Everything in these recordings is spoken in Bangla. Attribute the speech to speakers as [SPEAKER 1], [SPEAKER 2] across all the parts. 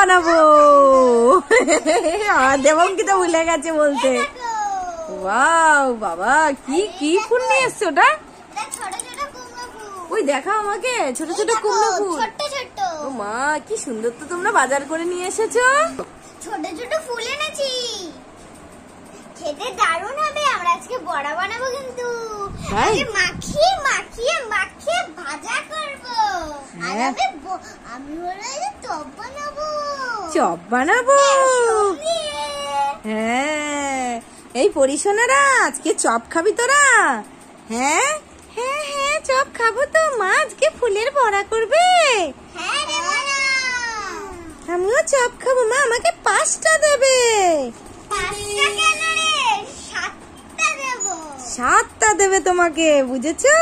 [SPEAKER 1] বানাবো। দেবঙ্কিতা ভুলে গেছে বলতে। ওয়াও বাবা, কি কি ফুল নিয়ে এসছো ওটা? ওই দেখা আমাকে, ছোট ছোট কুমড়ো ফুল। ও মা, কি সুন্দর তো তোমরা বাজার করে নিয়ে এসেছো।
[SPEAKER 2] ছোট ছোট ফুল এনেছি, খেতে দারুণ হবে। আমরা আজকে বড়া বানাবো, কিন্তু মাখিয়ে মাখিয়ে মাখিয়ে ভাজা করবো। আর আমি চপ বানাবো।
[SPEAKER 1] চপ বানাবো? হ্যাঁ, এই পরিশোনারা আজকে চপ খাবি তোরা? হ্যাঁ হ্যাঁ হ্যাঁ, চপ খাবো তো। মা আজকে ফুলের বড়া করবে। আমিও চপ খাবো। মা আমাকে 5টা দেবে। 7টা দেবে তোমাকে, বুঝেছো?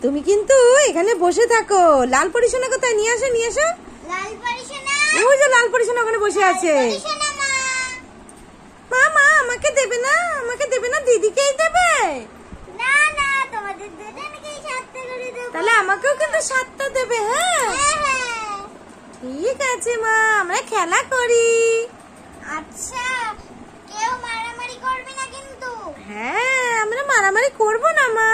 [SPEAKER 1] তুমি কিন্তু এখানে বসে থাকো। লাল পরিশোনা কোথায়? নিয়ে আসো নিয়ে আসো। ওই যে লাল পরিশোনা ওখানে বসে আছে। মা মা আমাকে দেবে না, আমাকে দেবে না, দিদিকেই দেবে। তাহলে আমাকেও কিন্তু 7টা দেবে। হ্যাঁ ঠিক আছে মা, আমরা খেলা করি।
[SPEAKER 2] আচ্ছা, কেউ মারামারি করবে না কিন্তু।
[SPEAKER 1] হ্যাঁ, আমরা মারামারি করব না মা।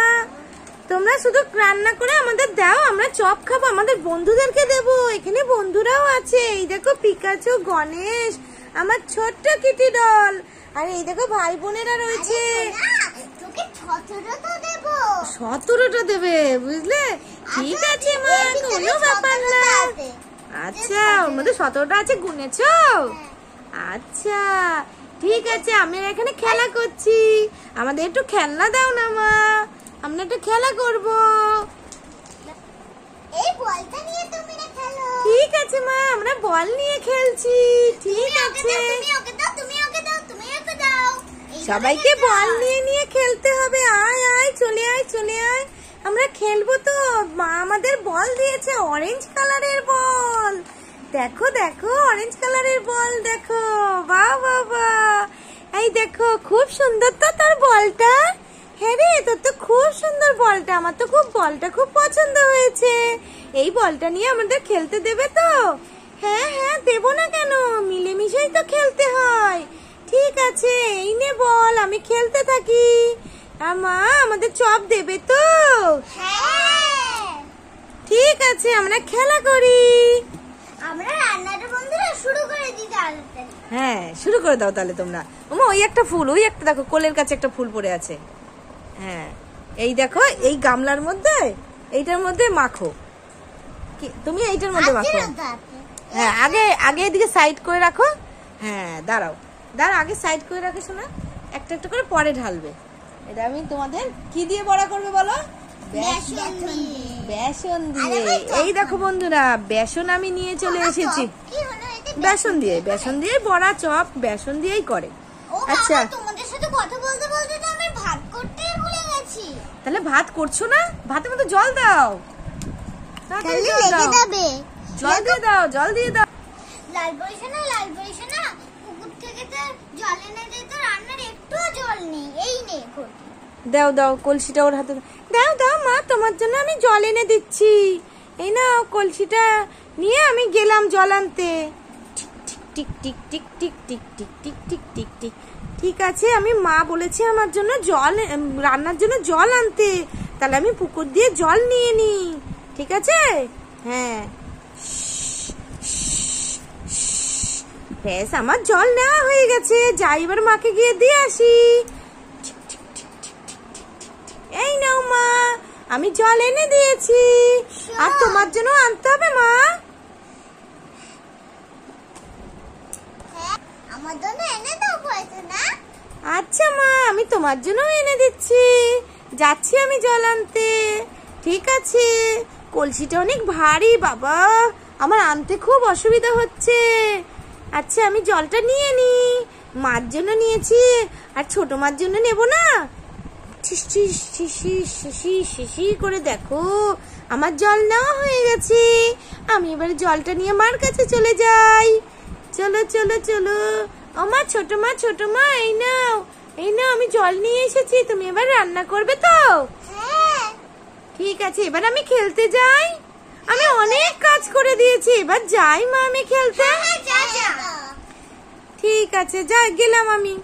[SPEAKER 1] তোমরা শুধু রান্না করে আমাদের দাও, আমরা চপ খাবো, আমাদের বন্ধুদেরকে দেবো। এখানে বন্ধুরাও আছে। এই দেখো পিকাচু, গণেশ, আমার ছোট্ট কিটি ডল। আর এই দেখো ভাই বোনেরা রয়েছে। 17টা দেবে, বুঝলে? ঠিক আছে মা, কোনো ব্যাপার না। আচ্ছা, ওর মধ্যে 17টা আছে, গুনেছো? আচ্ছা ঠিক আছে, আমি এখানে খেলা করছি। আমাদের একটু খেলনা দাও না মা, আমরা একটু খেলা করবো। ঠিক আছে মা, আমরা বল নিয়ে খেলছি। ঠিক আছে, সবাইকে বল নিয়ে নিয়ে খেলতে হবে। আয় আয়, চলে আয় চলে আয়, আমরা খেলবো তো। মা আমাদের বল দিয়েছে, অরেঞ্জ কালারের বল। দেখো দেখো, অরেঞ্জ কালারের বল দেখো। বাহ বাহ বাহ, এই দেখো খুব সুন্দর তো তোর বলটা। হ্যাঁ রে, তোর তো খুব সুন্দর বলটা। আমার তো বলটা খুব পছন্দ হয়েছে। এই বলটা নিয়ে আমাদের খেলতে দেবে তো? হ্যাঁ হ্যাঁ, দেবো না কেন, মিলেমিশেই তো খেলতে হয়। ঠিক আছে, এই নে বল, আমি খেলতে থাকি। মা আমাদের চপ দেবে তো? ঠিক আছে, আমরা খেলা করি।
[SPEAKER 2] আমরা রান্নাটা বন্ধুরা শুরু করে দিই তাহলে।
[SPEAKER 1] হ্যাঁ, শুরু করে দাও তাহলে তোমরা। ওমা, ওই একটা ফুল, ওই একটা দেখো কোলের কাছে একটা ফুল পড়ে আছে। হ্যাঁ, এই দেখো, এই গামলার মধ্যে, এইটার মধ্যে মাখো। তুমি এইটার মধ্যে মাখো। হ্যাঁ, আগে আগে এদিকে সাইড করে রাখো। হ্যাঁ, দাঁড়াও দাঁড়াও, আগে সাইড করে রাখো শোনা। একটা একটা করে পরে ঢালবে। এটা আমি তোমাদের কি দিয়ে বড়া করবে বলো? বেসন দিয়ে। এই দেখো বন্ধুরা, বেসন আমি নিয়ে চলে এসেছি। বেসন দিয়ে, বেসন দিয়ে বড়া, চপ বেসন দিয়েই করে। আচ্ছা,
[SPEAKER 2] তোমাদের সাথে কথা বলতে বলতে তো আমি ভাত করতেই ভুলে গেছি।
[SPEAKER 1] তাহলে ভাত করছো না? ভাতের মধ্যে জল দাও।
[SPEAKER 2] তাহলে লেগে যাবে।
[SPEAKER 1] জল দিয়ে দাও, জল দিয়ে দাও।
[SPEAKER 2] লাল পয়সা না, পুকুর থেকে তো জল এনে দিই, তো রান্নার একটুও জল নেই। এই নে,
[SPEAKER 1] দাও দাও, কলসিটা ওর হাতে দাও। দাও মা, তোমার জন্য আমি জল এনে দিচ্ছি। এই নাও কলসিটা নিয়ে আমি গেলাম জল আনতে। Tick tick tick tick tick tick tick tick tick tick. ঠিক আছে, আমি মা বলেছি আমার জন্য জল, রান্নার জন্য জল আনতে। তাহলে আমি পুকুর দিয়ে জল নিয়ে নি। ঠিক আছে? হ্যাঁ, ব্যাস, আমার জল নেওয়া হয়ে গেছে। যাই এবার মাকে গিয়ে দিয়ে আসি। এই নাও মা, আমি জল এনে দিয়েছি। আর তোমার জন্য আনতে হবে মা।
[SPEAKER 2] আমার জন্য এনে দাও পয়সা না।
[SPEAKER 1] আচ্ছা মা, আমি তোমার জন্য এনে দিচ্ছি। যাচ্ছি আমি জল আনতে। ঠিক আছে, কলসিটা অনেক ভারী বাবা, আমার আনতে খুব অসুবিধা হচ্ছে। আচ্ছা, আমি জলটা নিয়ে নি। মার জন্য নিয়েছি, আর ছোট মার জন্য নেব না। শিশি করে দেখো, আমার জল নেওয়া হয়ে গেছে। আমি এবার জলটা নিয়ে মার কাছে চলে যাই। চলো চলো চলো, আমার ছোট মা, এই নাও এই নাও, আমি জল নিয়ে এসেছি। তুমি এবার রান্না করবে তো? ঠিক আছে, এবার আমি খেলতে যাই। আমি অনেক কাজ করে দিয়েছি, এবার যাই মা আমি খেলতে।
[SPEAKER 2] ভাজা।
[SPEAKER 1] ঠিক আছে, যা গেলাম আমি।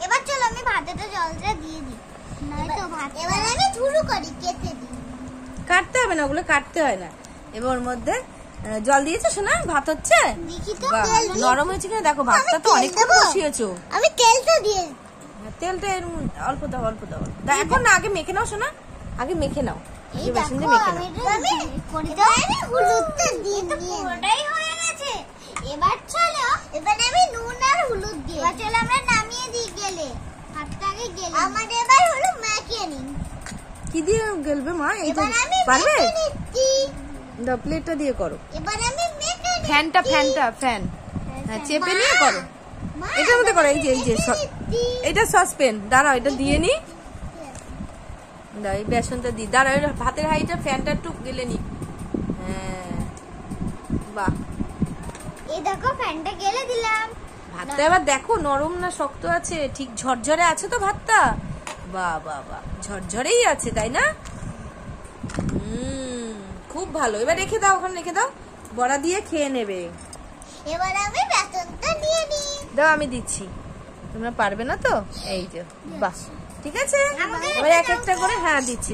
[SPEAKER 2] এবার চলো আমি ভাতটা জলটা দিয়ে দিই, নয়তো ভাত এবার আমি ঝুরু করি, কেটে দিই।
[SPEAKER 1] কাটতে হবে না, ওগুলো কাটতে হয় না। এবার ওর মধ্যে জল দিয়েছো শোনা? ভাত হচ্ছে?
[SPEAKER 2] দেখি তো
[SPEAKER 1] বাহ,
[SPEAKER 2] তেল দিই।
[SPEAKER 1] নরম হয়েছে কিনা দেখো। ভাতটা তো
[SPEAKER 2] তেল
[SPEAKER 1] অনেকক্ষণ
[SPEAKER 2] দেবো?
[SPEAKER 1] বসিয়েছো।
[SPEAKER 2] আমি তেলটা দিয়ে
[SPEAKER 1] তেলটা অল্প দাও, অল্প দাও। এখন না, আগে মেখে নাও শোনা, আগে মেখে নাও, আগে বেসন দিয়ে মেখে নাও।
[SPEAKER 2] আমি হলুদটা দিয়ে দিই, পুরোটাই হয়ে গেছে। এবার চলো, এবার আমি নুন আর হলুদ দিয়ে, এবার চলো আমরা নামিয়ে দিই গেলে, ভাতটা আগে গেলে। আমার এবার হলো মাখিয়ে নিন।
[SPEAKER 1] কি দিয়ে গেলবে মা? এইটা
[SPEAKER 2] এবার আমি
[SPEAKER 1] পারবে?
[SPEAKER 2] মেখে নিচ্ছি।
[SPEAKER 1] দাও, প্লেটটা দিয়ে করো।
[SPEAKER 2] এবার আমি মেখে নিচ্ছি।
[SPEAKER 1] ফ্যান হ্যাঁ, চেপে নিয়ে করো।
[SPEAKER 2] মা,
[SPEAKER 1] এটার মধ্যে করো, এই যে
[SPEAKER 2] মেখে নিচ্ছি।
[SPEAKER 1] এটা সসপেন। দাঁড়াও, এটা দিয়ে নি। দাও, এই বেসনটা দিই। দাঁড়াও, ভাতের হাঁড়িটা ফ্যানটা একটু গেলে নি। হ্যাঁ, বাহ।
[SPEAKER 2] এই দেখো ফ্যানটা গেলে দিলাম।
[SPEAKER 1] ভাতটা এবার দেখো নরম না শক্ত আছে, ঠিক ঝরঝরে আছে তো ভাতটা? বাহ বাহ বাহ, ঝরঝরেই আছে, তাই না? খুব ভালো। এবার রেখে দাও, ওখানে রেখে দাও, বড়া দিয়ে খেয়ে নেবে।
[SPEAKER 2] এবার আমি বেসনটা দিয়ে দিই।
[SPEAKER 1] দাও, আমি দিচ্ছি। তোমরা পারবে না তো? এই যে, বাহ, ঠিক আছে। এবার এক একটা করে, হ্যাঁ দিচ্ছি।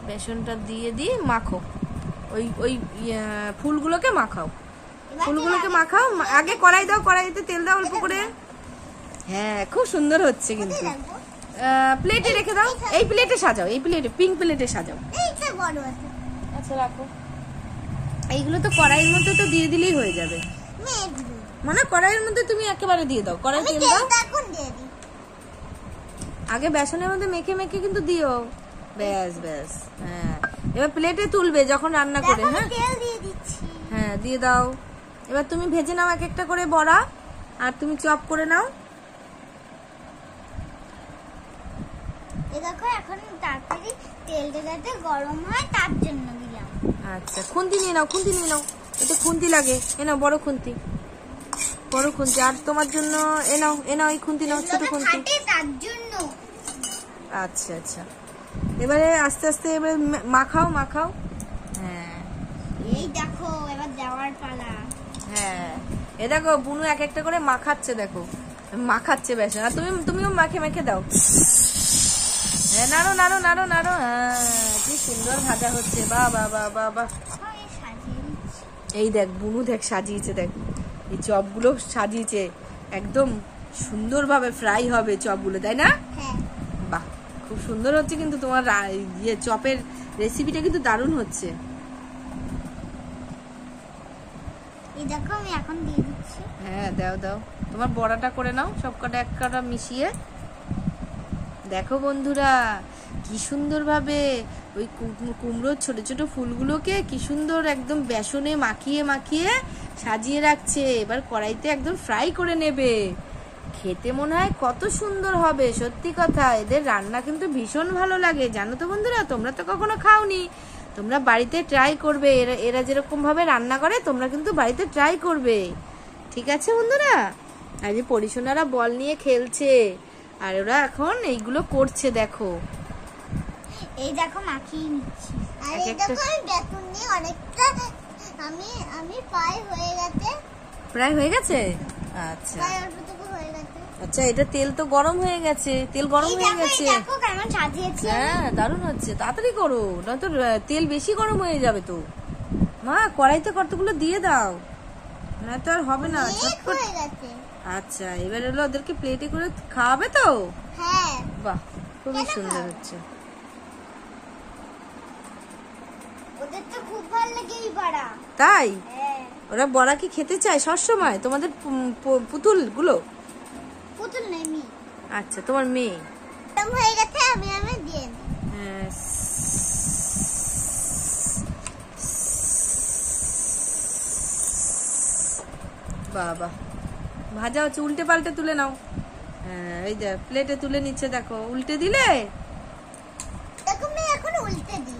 [SPEAKER 1] বেসনটা দিয়ে মাখো। ওই ফুলগুলোকে মাখাও। আগে কড়াই দাও, কড়াইতে তেল দাও অল্প করে। হ্যাঁ, খুব সুন্দর হচ্ছে কিন্তু। প্লেটে রেখে দাও। এই প্লেটে সাজাও, এই প্লেটে, পিঙ্ক প্লেটে সাজাও।
[SPEAKER 2] এইটা বড় আছে।
[SPEAKER 1] আচ্ছা, রাখো। এইগুলো তো কড়াইয়ের মধ্যে তো দিয়ে দিলেই হয়ে যাবে। মানে কড়াইয়ের মধ্যে তুমি একেবারে দিয়ে দাও। কড়াই তেল দাও,
[SPEAKER 2] এখন দিয়ে দিই।
[SPEAKER 1] আগে বেসনের মধ্যে মেখে কিন্তু দিও। ব্যাস। হ্যাঁ, এবার প্লেটে তুলবে যখন রান্না করে। হ্যাঁ,
[SPEAKER 2] তেল দিয়ে দিচ্ছি।
[SPEAKER 1] হ্যাঁ, দিয়ে দাও। এবার তুমি ভেজে নাও এক একটা করে বড়া, আর তুমি চপ করে নাও।
[SPEAKER 2] এই দেখো এখন তাড়াতাড়ি তেলটা যাতে গরম হয় তার জন্য দিলাম।
[SPEAKER 1] আচ্ছা, খুন্তি নিয়ে নাও। এটা খুন্তি লাগে। এ নাও বড় খুন্তি। আর তোমার জন্য এ নাও এই খুন্তি নাও, ছোট খুন্তি।
[SPEAKER 2] তার জন্য।
[SPEAKER 1] আচ্ছা, এবারে আস্তে আস্তে এবারে মাখাও। হ্যাঁ,
[SPEAKER 2] এই দেখো এবার দেওয়ার পালা।
[SPEAKER 1] হ্যাঁ, এ দেখো বুনু এক একটা করে মাখাচ্ছে, দেখো মাখাচ্ছে বেসন। আর তুমিও মেখে দাও। হ্যাঁ, নাড়ো। হ্যাঁ, কি সুন্দর ভাজা হচ্ছে। বাহ। এই দেখ বুনু, দেখ সাজিয়েছে, দেখ এই চপগুলো সাজিয়েছে একদম সুন্দরভাবে ফ্রাই হবে চপগুলো, তাই না?
[SPEAKER 2] হ্যাঁ,
[SPEAKER 1] বাহ, খুব সুন্দর হচ্ছে কিন্তু তোমার চপের রেসিপিটা কিন্তু দারুণ হচ্ছে।
[SPEAKER 2] এই দেখো আমি এখন দিয়ে দিচ্ছি।
[SPEAKER 1] হ্যাঁ, দাও। তোমার বড়াটা করে নাও, সব কটা এক কটা মিশিয়ে। দেখো বন্ধুরা, কি সুন্দর ভাবে ওই কুমড়োর ছোট ছোট ফুলগুলোকে কি সুন্দর একদম বেসনে মাখিয়ে সাজিয়ে রাখছে। এবার কড়াইতে একদম ফ্রাই করে নেবে। খেতে মনে হয় কত সুন্দর হবে। সত্যি কথা, এদের রান্না কিন্তু ভীষণ ভালো লাগে, জানো তো বন্ধুরা? তোমরা তো কখনো খাওনি, তোমরা বাড়িতে ট্রাই করবে। এরা যেরকম ভাবে রান্না করে তোমরা কিন্তু বাড়িতে ট্রাই করবে, ঠিক আছে বন্ধুরা? আর যে পরিশোনারা বল নিয়ে খেলছে, আর ওরা এখন এইগুলো করছে, দেখো।
[SPEAKER 2] এই দেখো মাখিয়ে নিচ্ছি। আর এই দেখো আমি বেসন দিয়ে অনেকটা আমি প্রায় হয়ে গেছে।
[SPEAKER 1] আচ্ছা,
[SPEAKER 2] প্রায় অল্পটুকু হয়ে গেছে।
[SPEAKER 1] আচ্ছা, এটা তেল তো গরম হয়ে গেছে।
[SPEAKER 2] দেখো কেমন সাজিয়েছি।
[SPEAKER 1] হ্যাঁ, দারুণ হচ্ছে। তাড়াতাড়ি করো, নয়তো তেল বেশি গরম হয়ে যাবে তো। মা, কড়াইতে কতগুলো দিয়ে দাও, নয়তো আর হবে না। ঝটপট
[SPEAKER 2] হয়ে গেছে।
[SPEAKER 1] আচ্ছা, এবার হলো ওদেরকে প্লেটে করে খাওয়াবে তো?
[SPEAKER 2] হ্যাঁ,
[SPEAKER 1] বাহ, খুবই সুন্দর হচ্ছে।
[SPEAKER 2] ওদের তো খুব ভালো লাগে এই বড়া।
[SPEAKER 1] তাই?
[SPEAKER 2] হ্যাঁ।
[SPEAKER 1] ওরা বড়া কি খেতে চায় সবসময়? তোমাদের পুতুল
[SPEAKER 2] নেই মি।
[SPEAKER 1] আচ্ছা, তোমার মেয়ে।
[SPEAKER 2] হয়ে গেছে, আমি দিয়ে দিই।
[SPEAKER 1] হ্যাঁ, বাহ, ভাজা হচ্ছে। উল্টে পাল্টে তুলে নাও। হ্যাঁ, এই যে প্লেটে তুলে নিচ্ছে, দেখো। উল্টে দিলে,
[SPEAKER 2] দেখো আমি এখন উল্টে দিই।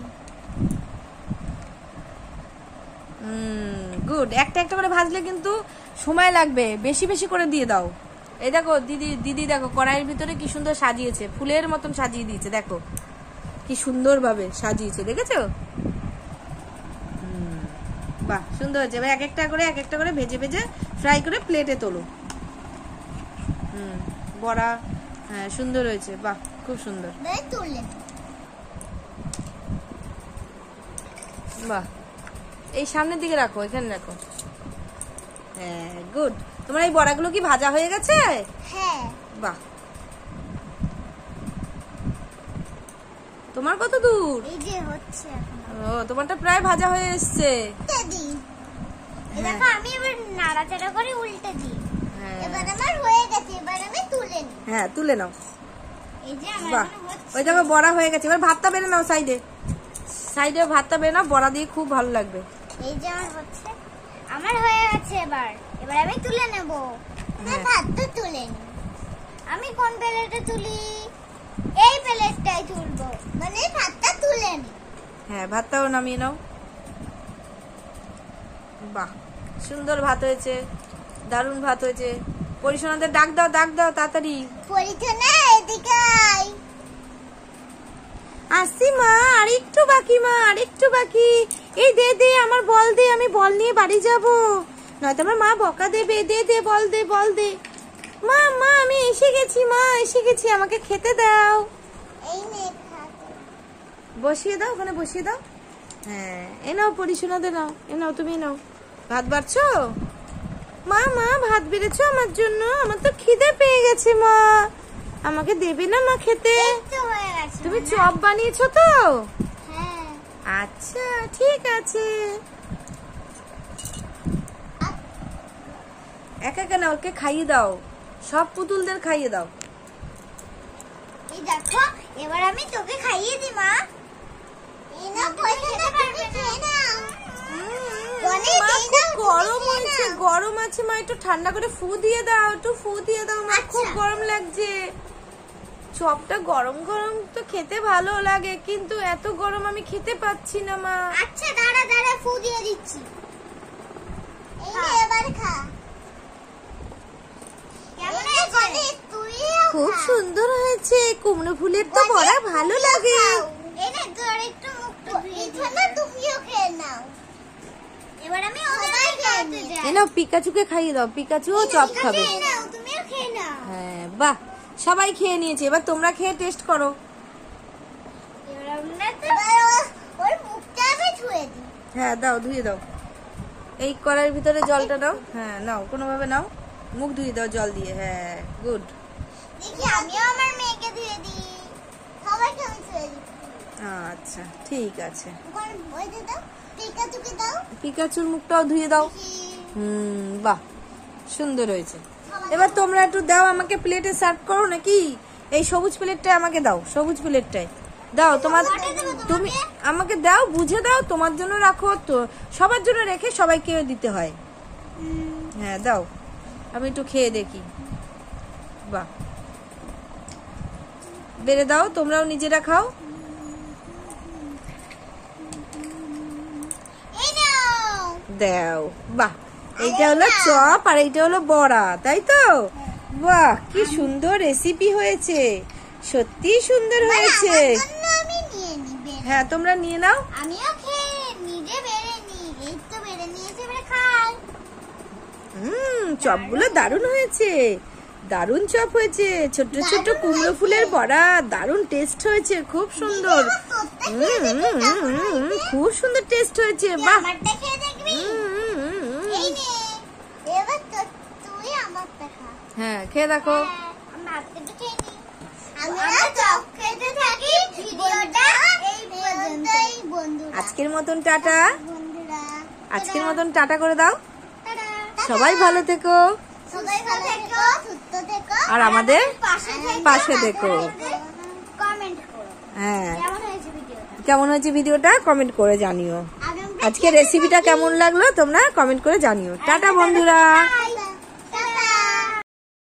[SPEAKER 1] গুড। একটা করে ভাজলে কিন্তু সময় লাগবে, বেশি করে দিয়ে দাও। এই দেখো দিদি দেখো কড়াইয়ের ভিতরে কি সুন্দর সাজিয়েছে, ফুলের মতন সাজিয়ে দিয়েছে, দেখো কি সুন্দর ভাবে সাজিয়েছে, দেখেছো? বাহ সুন্দর হয়েছে। এবার এক একটা করে ভেজে ভেজে ফ্রাই করে প্লেটে তোলো। বড়া, হ্যাঁ সুন্দর হয়েছে, বাহ খুব সুন্দর। বাহ এই সামনের দিকে রাখো, এখানে রাখো। হ্যাঁ গুড। তোমার এই বড়াগুলো কি ভাজা হয়ে গেছে?
[SPEAKER 2] হ্যাঁ।
[SPEAKER 1] বাহ তোমার কত দূর?
[SPEAKER 2] এই যে হচ্ছে
[SPEAKER 1] ও তোমারটা প্রায় ভাজা হয়ে এসছে।
[SPEAKER 2] দেখো আমি এবার নাড়াচাড়া করে উল্টে দিই। এবার আমার হয়ে গেছে, এবার আমি তুলে নিই।
[SPEAKER 1] হ্যাঁ তুলে নাও।
[SPEAKER 2] এই যে আমার
[SPEAKER 1] বাহ ওই দেখো বড়া হয়ে গেছে। এবার ভাতটা বেড়ে নাও, সাইডে সাইডে ভাতটা বেড়ে নাও, বড়া দিয়ে খুব ভালো লাগবে।
[SPEAKER 2] এই যে আমার হচ্ছে, আমার হয়ে গেছে। এবার আমি তুলে নেব। ভাতটা তুলে নিই। আমি কোন প্লেটে তুলি? এই প্লেটটাই তুলবো, মানে ভাতটা তুলে নিই।
[SPEAKER 1] হ্যাঁ ভাতটাও নামিয়ে নাও। বাহ সুন্দর ভাত হয়েছে, দারুণ ভাত হয়েছে। পরিশোনাদের ডাক দাও তাড়াতাড়ি।
[SPEAKER 2] পরিশোনা এদিকে আয়।
[SPEAKER 1] আসি মা, আরেকটু বাকি মা, আরেকটু বাকি। এই দে আমার বল দে, আমি বল নিয়ে বাড়ি যাব, নয়তো আমার মা বকা দেবে। দে বল দে। মা আমি এসে গেছি, মা এসে গেছি, আমাকে খেতে দাও।
[SPEAKER 2] এই নে
[SPEAKER 1] বসিয়ে দাও, ওখানে বসিয়ে দাও। হ্যাঁ এ নাও পরিশোনাতে নাও, এ নাও তুমি নাও। ভাত বাড়ছো? মা ভাত বেড়েছো আমার জন্য? আমার তো খিদে পেয়ে গেছে মা, আমাকে দেবে না মা খেতে? তুমি চপ বানিয়েছো তো?
[SPEAKER 2] হ্যাঁ।
[SPEAKER 1] আচ্ছা ঠিক আছে। একা না, ওকে খাইয়ে দাও, সব পুতুলদের খাইয়ে দাও।
[SPEAKER 2] এই দেখো এবার আমি তোকে খাইয়ে দিই মা। এই না পয়সাটা খেয়ে নাও।
[SPEAKER 1] গরম আছে মা, একটু ঠান্ডা করে ফু দিয়ে দাও, মা খুব গরম লাগছে। চপটা গরম তো খেতে ভালো লাগে, কিন্তু এত গরম আমি খেতে পাচ্ছি না মা।
[SPEAKER 2] আচ্ছা দাঁড়া ফু দিয়ে দিচ্ছি। এই নে এবার খা। কেমন হয়েছে?
[SPEAKER 1] খুব সুন্দর হয়েছে, কুমড়ো ফুলের তো বড়া ভালো লাগে।
[SPEAKER 2] এই নে তোর একটু মুখটা ধুয়ে তুমিও খেয়ে নাও। এবার আমি ওদের খাইতে যাই।
[SPEAKER 1] এই নাও পিকাচুকে খাইয়ে দাও, পিকাচুও চপ খাবে।
[SPEAKER 2] তুমিও খেয়ে নাও।
[SPEAKER 1] হ্যাঁ বাহ সবাই খেয়ে নিয়েছে, এবার তোমরা খেয়ে টেস্ট করো।
[SPEAKER 2] ওর মুখটা আমি ধুয়ে দিই।
[SPEAKER 1] হ্যাঁ দাও, ধুয়ে দাও। এই কড়াইয়ের ভিতরে জলটা দাও। হ্যাঁ নাও, কোনোভাবে নাও, মুখ ধুয়ে দাও জল দিয়ে। হ্যাঁ গুড।
[SPEAKER 2] দেখি আমিও আমার মেয়েকে ধুয়ে দিই, সবাইকে আমি ধুয়ে দিই।
[SPEAKER 1] আচ্ছা ঠিক আছে।
[SPEAKER 2] ওই যে দাও, পিকাচুকে দাও।
[SPEAKER 1] পিকাচুর মুখটাও ধুয়ে দাও। বাহ সুন্দর হয়েছে। এবার তোমরা একটু দাও আমাকে, প্লেটে সার্ভ করো নাকি? এই সবুজ প্লেটটা আমাকে দাও, সবুজ প্লেটটাই দাও। তুমি আমাকে দাও, বুঝে দাও, তোমার জন্য রাখো তো, সবার জন্য রেখে সবাইকে দিতে হয়। হ্যাঁ দাও, আমি একটু খেয়ে দেখি। বাহ বেড়ে দাও, তোমরাও নিজেরা খাও। দাও। বাহ এইটা হলো চপ আর এইটা হলো বড়া, তাই তো? বাহ কি সুন্দর রেসিপি হয়েছে, সত্যি সুন্দর হয়েছে। হ্যাঁ তোমরা নিয়ে নাও।
[SPEAKER 2] আমিও খেয়ে নিজে বেড়ে নিই। এই তো বেড়ে নিয়েছে, এবারে খাই।
[SPEAKER 1] চপগুলো দারুণ হয়েছে, দারুণ চপ হয়েছে। ছোট ছোট কুমড়ো ফুলের বড়া, দারুণ টেস্ট হয়েছে, খুব সুন্দর। খুব সুন্দর টেস্ট হয়েছে। বাহ হ্যাঁ খেয়ে দেখো। আজকের মতন টাটা, আজকের মতন টাটা করে দাও। সবাই ভালো থেকো, আর আমাদের পাশে থেকো। হ্যাঁ কেমন হয়েছে ভিডিওটা কমেন্ট করে জানিও। আজকে রেসিপিটা কেমন লাগলো তোমরা কমেন্ট করে জানিও। টাটা বন্ধুরা।